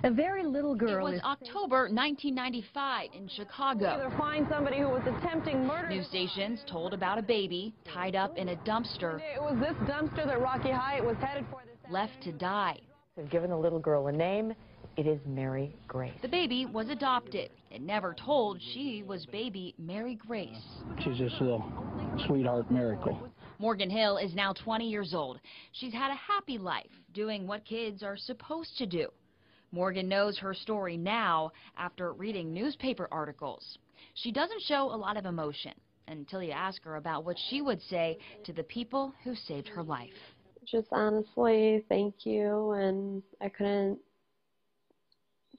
A very little girl. It was October 1995 in Chicago. Either find somebody who was attempting murder. News stations told about a baby tied up in a dumpster. It was this dumpster that Rocky Hyatt was headed for this left to die. They've given the little girl a name. It is Mary Grace. The baby was adopted. It never told she was baby Mary Grace. She's just a little sweetheart miracle. Morgan Hill is now 20 years old. She's had a happy life doing what kids are supposed to do. Morgan knows her story now after reading newspaper articles. She doesn't show a lot of emotion until you ask her about what she would say to the people who saved her life. Just honestly, thank you, and I couldn't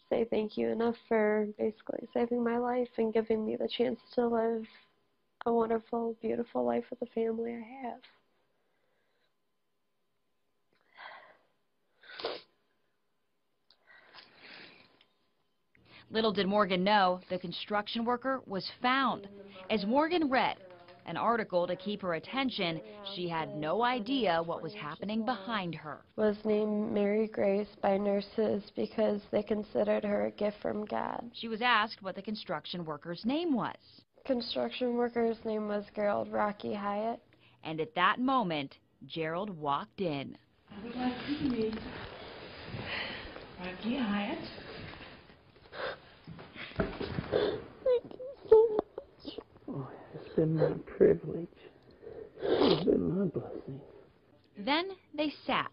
say thank you enough for basically saving my life and giving me the chance to live a wonderful, beautiful life with the family I have. Little did Morgan know the construction worker was found. As Morgan read an article to keep her attention, she had no idea what was happening behind her. Was named Mary Grace by nurses because they considered her a gift from God. She was asked what the construction worker's name was. Construction worker's name was Gerald Rocky Hyatt. And at that moment, Gerald walked in. I would like to meet Rocky Hyatt. Thank you so much. Oh, it's been my privilege. It's been my blessing. Then they sat.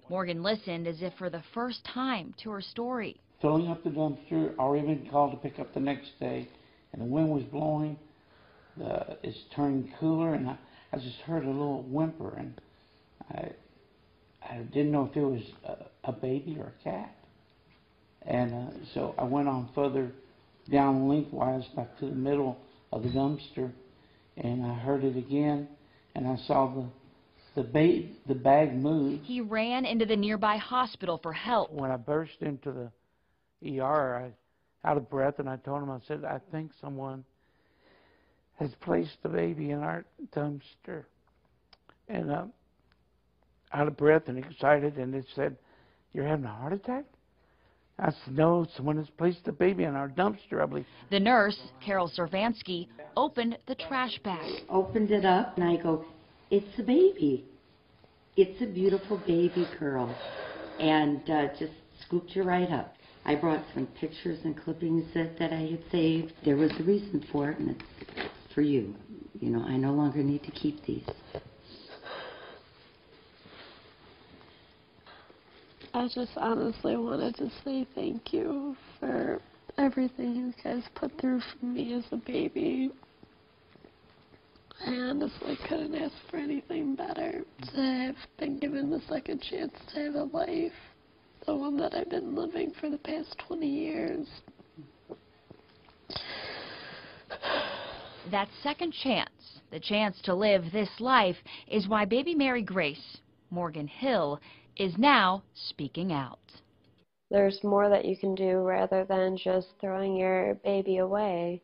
Morgan listened as if for the first time to her story. Filling up the dumpster, already been called to pick up the next day, and the wind was blowing. It's turning cooler, and I just heard a little whimper, and I didn't know if it was a baby or a cat. And so I went on further down lengthwise back to the middle of the dumpster, and I heard it again, and I saw the bag move. He ran into the nearby hospital for help. When I burst into the ER, out of breath, and I told him, I said, I think someone has placed the baby in our dumpster. And out of breath and excited, and it said, you're having a heart attack? I said, no, someone has placed the baby in our dumpster, I believe. The nurse, Carol Servansky, opened the trash bag. Opened it up, and I go, it's a baby. It's a beautiful baby girl. And just scooped her right up. I brought some pictures and clippings that I had saved. There was a reason for it, and it's for you. You know, I no longer need to keep these. I just honestly wanted to say thank you for everything you guys put through for me as a baby. I honestly couldn't ask for anything better. To have been given the second chance to have a life, the one that I've been living for the past 20 years. That second chance, the chance to live this life, is why baby Mary Grace, Morgan Hill, is now speaking out. There's more that you can do rather than just throwing your baby away.